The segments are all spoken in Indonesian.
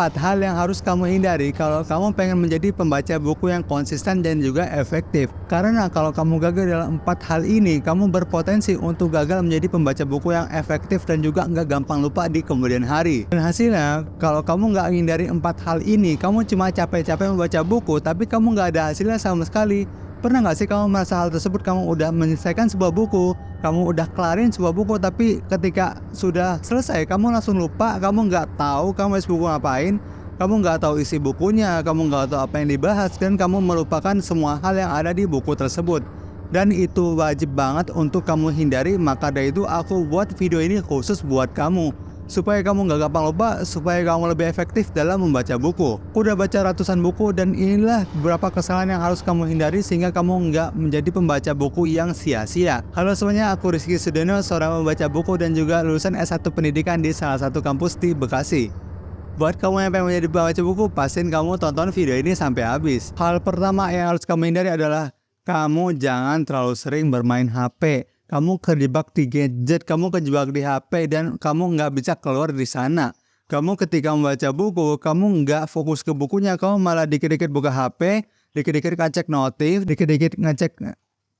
4 hal yang harus kamu hindari kalau kamu pengen menjadi pembaca buku yang konsisten dan juga efektif. Karena kalau kamu gagal dalam 4 hal ini, kamu berpotensi untuk gagal menjadi pembaca buku yang efektif dan juga nggak gampang lupa di kemudian hari. Dan hasilnya, kalau kamu nggak hindari 4 hal ini, kamu cuma capek-capek membaca buku, tapi kamu nggak ada hasilnya sama sekali. Pernah nggak sih kamu merasa hal tersebut, kamu udah menyelesaikan sebuah buku, kamu udah kelarin sebuah buku, tapi ketika sudah selesai kamu langsung lupa, kamu nggak tahu kamu isi buku ngapain, kamu nggak tahu isi bukunya, kamu nggak tahu apa yang dibahas, dan kamu melupakan semua hal yang ada di buku tersebut. Dan itu wajib banget untuk kamu hindari, maka dari itu aku buat video ini khusus buat kamu, supaya kamu nggak gampang lupa, supaya kamu lebih efektif dalam membaca buku. Udah baca ratusan buku dan inilah beberapa kesalahan yang harus kamu hindari sehingga kamu nggak menjadi pembaca buku yang sia-sia. Halo semuanya, aku Rizky Sudeno, seorang pembaca buku dan juga lulusan S1 Pendidikan di salah satu kampus di Bekasi. Buat kamu yang pengen menjadi pembaca buku, pastiin kamu tonton video ini sampai habis. Hal pertama yang harus kamu hindari adalah kamu jangan terlalu sering bermain HP. Kamu terjebak di gadget, kamu terjebak di HP, dan kamu nggak bisa keluar di sana. Kamu ketika membaca buku, kamu nggak fokus ke bukunya, kamu malah dikit-dikit buka HP, dikit-dikit ngecek notif, dikit-dikit ngecek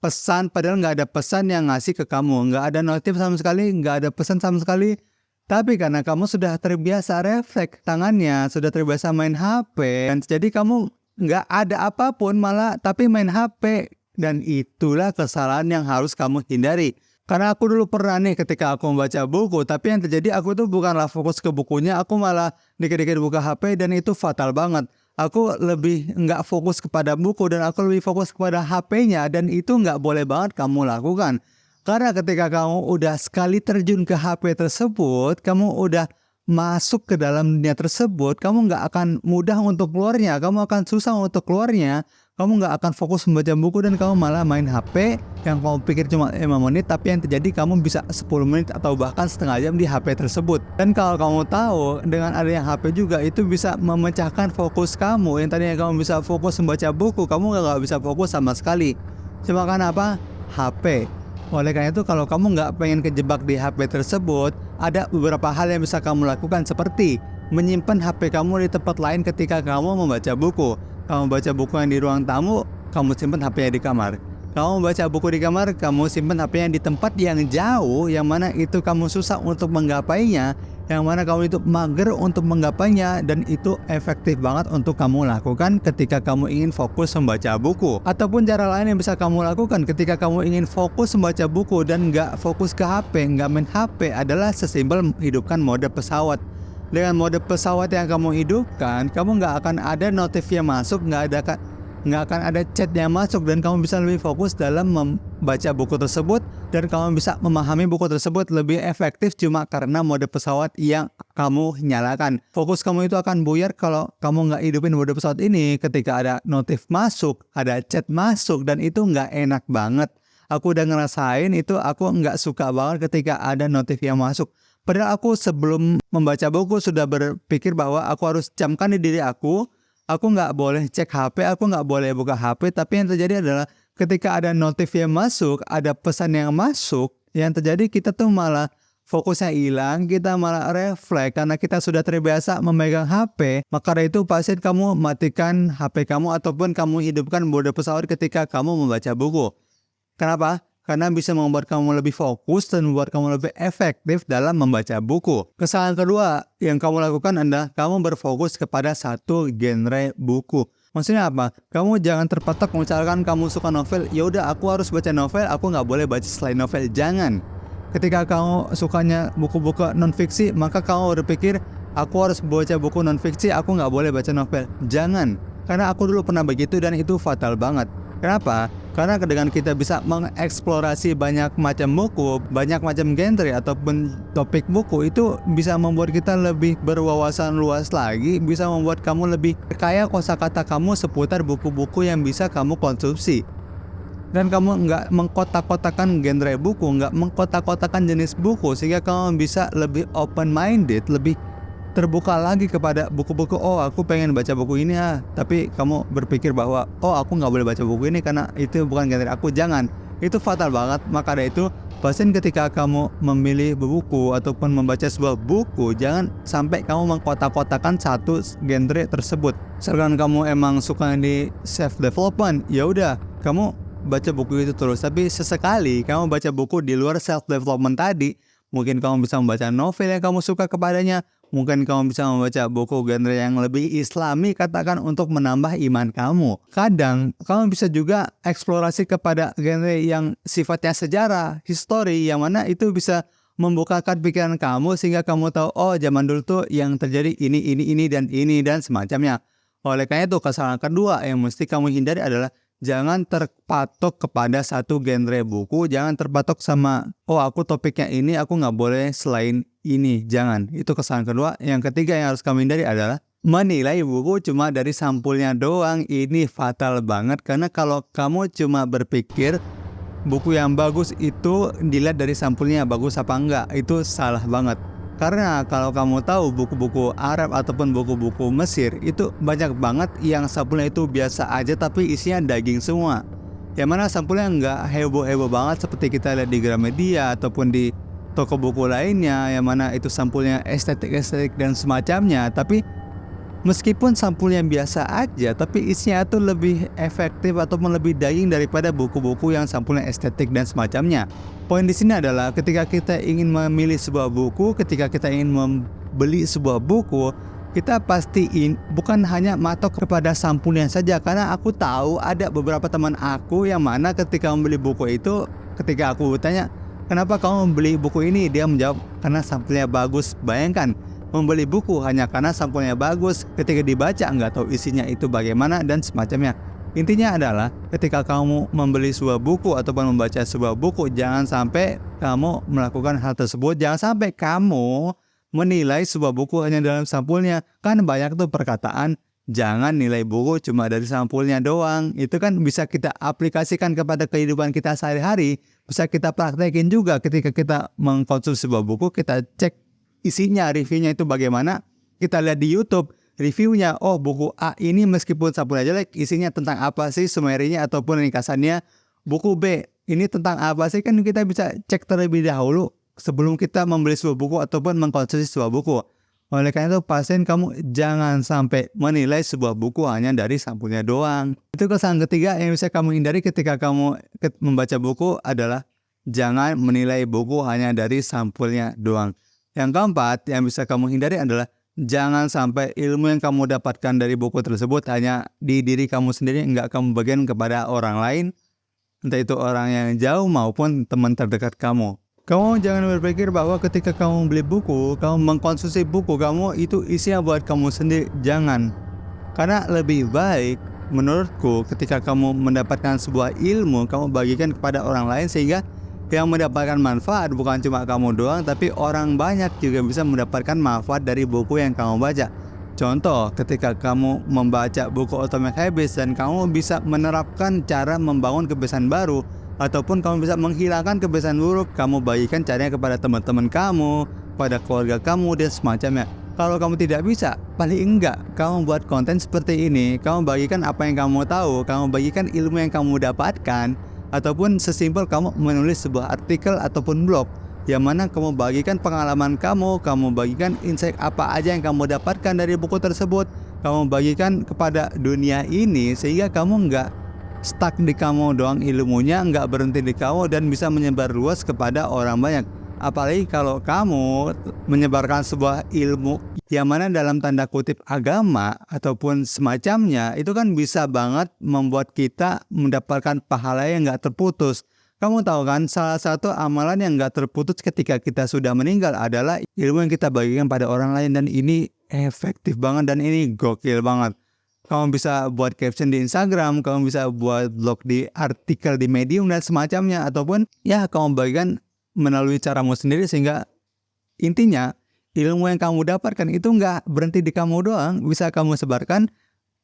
pesan, padahal nggak ada pesan yang ngasih ke kamu. Nggak ada notif sama sekali, nggak ada pesan sama sekali. Tapi karena kamu sudah terbiasa refleks tangannya, sudah terbiasa main HP, dan jadi kamu nggak ada apapun malah tapi main HP. Dan itulah kesalahan yang harus kamu hindari. Karena aku dulu pernah nih ketika aku membaca buku, tapi yang terjadi aku tuh bukanlah fokus ke bukunya, aku malah dikit-dikit buka HP, dan itu fatal banget. Aku lebih nggak fokus kepada buku dan aku lebih fokus kepada HP-nya, dan itu nggak boleh banget kamu lakukan. Karena ketika kamu udah sekali terjun ke HP tersebut, kamu udah masuk ke dalam dunia tersebut, kamu nggak akan mudah untuk keluarnya, kamu akan susah untuk keluarnya. Kamu nggak akan fokus membaca buku dan kamu malah main HP yang kamu pikir cuma 5 menit, tapi yang terjadi kamu bisa 10 menit atau bahkan setengah jam di HP tersebut. Dan kalau kamu tahu dengan adanya HP juga itu bisa memecahkan fokus kamu. Yang tadinya kamu bisa fokus membaca buku, kamu nggak bisa fokus sama sekali. Cuma karena apa? HP. Oleh karena itu kalau kamu nggak pengen kejebak di HP tersebut, ada beberapa hal yang bisa kamu lakukan seperti menyimpan HP kamu di tempat lain ketika kamu membaca buku. Kamu baca buku yang di ruang tamu, kamu simpan HP-nya di kamar. Kamu baca buku di kamar, kamu simpan HP-nya di tempat yang jauh, yang mana itu kamu susah untuk menggapainya, yang mana kamu itu mager untuk menggapainya, dan itu efektif banget untuk kamu lakukan ketika kamu ingin fokus membaca buku. Ataupun cara lain yang bisa kamu lakukan ketika kamu ingin fokus membaca buku dan nggak fokus ke HP, nggak main HP, adalah sesimpel hidupkan mode pesawat. Dengan mode pesawat yang kamu hidupkan, kamu nggak akan ada notif yang masuk, nggak akan ada chat yang masuk, dan kamu bisa lebih fokus dalam membaca buku tersebut, dan kamu bisa memahami buku tersebut lebih efektif cuma karena mode pesawat yang kamu nyalakan. Fokus kamu itu akan buyar kalau kamu nggak hidupin mode pesawat ini. Ketika ada notif masuk, ada chat masuk, dan itu nggak enak banget. Aku udah ngerasain itu, aku nggak suka banget ketika ada notif yang masuk. Padahal aku sebelum membaca buku sudah berpikir bahwa aku harus camkan di diri aku nggak boleh cek HP, aku nggak boleh buka HP. Tapi yang terjadi adalah ketika ada notif yang masuk, ada pesan yang masuk, yang terjadi kita tuh malah fokusnya hilang, kita malah refleks karena kita sudah terbiasa memegang HP. Maka dari itu pasien kamu matikan HP kamu ataupun kamu hidupkan mode pesawat ketika kamu membaca buku. Kenapa? Karena bisa membuat kamu lebih fokus dan membuat kamu lebih efektif dalam membaca buku. Kesalahan kedua yang kamu lakukan adalah kamu berfokus kepada satu genre buku. Maksudnya apa? Kamu jangan terpatok, misalkan kamu suka novel, ya udah aku harus baca novel, aku nggak boleh baca selain novel. Jangan. Ketika kamu sukanya buku-buku non-fiksi, maka kamu berpikir aku harus baca buku non-fiksi, aku nggak boleh baca novel. Jangan. Karena aku dulu pernah begitu dan itu fatal banget. Kenapa? Karena dengan kita bisa mengeksplorasi banyak macam buku, banyak macam genre ataupun topik buku, itu bisa membuat kita lebih berwawasan luas lagi, bisa membuat kamu lebih kaya kosakata kamu seputar buku-buku yang bisa kamu konsumsi. Dan kamu nggak mengkotak-kotakan genre buku, nggak mengkotak-kotakan jenis buku, sehingga kamu bisa lebih open-minded, lebih terbuka lagi kepada buku-buku. Oh, aku pengen baca buku ini tapi kamu berpikir bahwa oh, aku nggak boleh baca buku ini karena itu bukan genre aku. Jangan, itu fatal banget. Maka dari itu Pastiin ketika kamu memilih buku ataupun membaca sebuah buku, jangan sampai kamu mengkotak-kotakan satu genre tersebut. Misalkan kamu emang suka di self development, ya udah kamu baca buku itu terus. Tapi sesekali kamu baca buku di luar self development tadi, mungkin kamu bisa membaca novel yang kamu suka kepadanya. Mungkin kamu bisa membaca buku genre yang lebih islami, katakan, untuk menambah iman kamu. Kadang kamu bisa juga eksplorasi kepada genre yang sifatnya sejarah, histori, yang mana itu bisa membukakan pikiran kamu sehingga kamu tahu, oh zaman dulu tuh yang terjadi ini dan semacamnya. Oleh karena itu, kesalahan kedua yang mesti kamu hindari adalah jangan terpatok kepada satu genre buku. Jangan terpatok sama, oh aku topiknya ini, aku nggak boleh selain ini. Jangan. Itu kesalahan kedua. Yang ketiga yang harus kamu hindari adalah menilai buku cuma dari sampulnya doang. Ini fatal banget, karena kalau kamu cuma berpikir buku yang bagus itu dilihat dari sampulnya bagus apa enggak, itu salah banget. Karena kalau kamu tahu buku-buku Arab ataupun buku-buku Mesir itu banyak banget yang sampulnya itu biasa aja tapi isinya daging semua. Yang mana sampulnya nggak heboh-heboh banget seperti kita lihat di Gramedia ataupun di toko buku lainnya, yang mana itu sampulnya estetik-estetik dan semacamnya. Tapi meskipun sampulnya biasa aja, tapi isinya itu lebih efektif ataupun lebih daging daripada buku-buku yang sampulnya estetik dan semacamnya. Poin di sini adalah ketika kita ingin memilih sebuah buku, ketika kita ingin membeli sebuah buku, kita pastiin bukan hanya matok kepada sampulnya saja. Karena aku tahu ada beberapa teman aku yang mana ketika membeli buku itu, ketika aku bertanya, kenapa kamu beli buku ini? Dia menjawab, karena sampulnya bagus. Bayangkan, membeli buku hanya karena sampulnya bagus, ketika dibaca nggak tahu isinya itu bagaimana dan semacamnya. Intinya adalah ketika kamu membeli sebuah buku ataupun membaca sebuah buku, jangan sampai kamu melakukan hal tersebut. Jangan sampai kamu menilai sebuah buku hanya dalam sampulnya. Kan banyak tuh perkataan, jangan nilai buku cuma dari sampulnya doang. Itu kan bisa kita aplikasikan kepada kehidupan kita sehari-hari. Bisa kita praktekin juga ketika kita mengkonsumsi sebuah buku, kita cek isinya, reviewnya itu bagaimana. Kita lihat di YouTube reviewnya, oh buku A ini meskipun sampulnya jelek, isinya tentang apa sih sumerinya ataupun ringkasannya. Buku B ini tentang apa sih, kan kita bisa cek terlebih dahulu sebelum kita membeli sebuah buku ataupun mengkonsumsi sebuah buku. Oleh karena itu, pastiin kamu jangan sampai menilai sebuah buku hanya dari sampulnya doang. Itu kesalahan ketiga yang bisa kamu hindari ketika kamu membaca buku adalah jangan menilai buku hanya dari sampulnya doang. Yang keempat yang bisa kamu hindari adalah jangan sampai ilmu yang kamu dapatkan dari buku tersebut hanya di diri kamu sendiri, nggak kamu bagikan kepada orang lain, entah itu orang yang jauh maupun teman terdekat kamu. Kamu jangan berpikir bahwa ketika kamu beli buku, kamu mengkonsumsi buku, kamu itu isinya buat kamu sendiri. Jangan. Karena lebih baik menurutku ketika kamu mendapatkan sebuah ilmu, kamu bagikan kepada orang lain sehingga yang mendapatkan manfaat bukan cuma kamu doang, tapi orang banyak juga bisa mendapatkan manfaat dari buku yang kamu baca. Contoh, ketika kamu membaca buku Atomic Habits dan kamu bisa menerapkan cara membangun kebiasaan baru, ataupun kamu bisa menghilangkan kebiasaan buruk, kamu bagikan caranya kepada teman-teman kamu, pada keluarga kamu, dan semacamnya. Kalau kamu tidak bisa, paling enggak kamu buat konten seperti ini, kamu bagikan apa yang kamu tahu, kamu bagikan ilmu yang kamu dapatkan. Ataupun sesimpel kamu menulis sebuah artikel ataupun blog yang mana kamu bagikan pengalaman kamu bagikan insight apa aja yang kamu dapatkan dari buku tersebut, kamu bagikan kepada dunia ini sehingga kamu nggak stuck di kamu doang ilmunya, nggak berhenti di kamu dan bisa menyebar luas kepada orang banyak. Apalagi kalau kamu menyebarkan sebuah ilmu yang mana dalam tanda kutip agama ataupun semacamnya, itu kan bisa banget membuat kita mendapatkan pahala yang gak terputus. Kamu tahu kan, salah satu amalan yang gak terputus ketika kita sudah meninggal adalah ilmu yang kita bagikan pada orang lain. Dan ini efektif banget dan ini gokil banget. Kamu bisa buat caption di Instagram, kamu bisa buat blog di artikel di Medium dan semacamnya. Ataupun ya kamu bagikan melalui caramu sendiri sehingga intinya ilmu yang kamu dapatkan itu nggak berhenti di kamu doang, bisa kamu sebarkan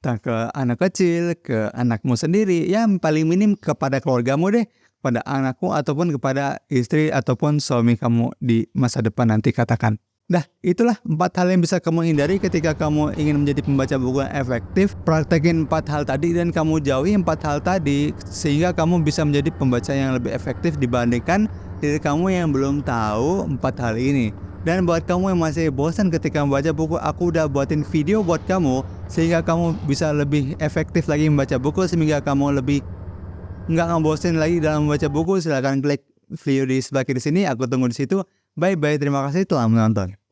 entah ke anak kecil, ke anakmu sendiri, ya paling minim kepada keluargamu deh, pada anakmu ataupun kepada istri ataupun suami kamu di masa depan nanti katakan. Nah, itulah 4 hal yang bisa kamu hindari ketika kamu ingin menjadi pembaca buku yang efektif. Praktekin 4 hal tadi dan kamu jauhi 4 hal tadi sehingga kamu bisa menjadi pembaca yang lebih efektif dibandingkan diri kamu yang belum tahu 4 hal ini. Dan buat kamu yang masih bosan ketika membaca buku, aku udah buatin video buat kamu sehingga kamu bisa lebih efektif lagi membaca buku, sehingga kamu lebih nggak ngebosin lagi dalam membaca buku. Silahkan klik video di sebelah kiri sini, aku tunggu di situ. Bye bye, terima kasih telah menonton.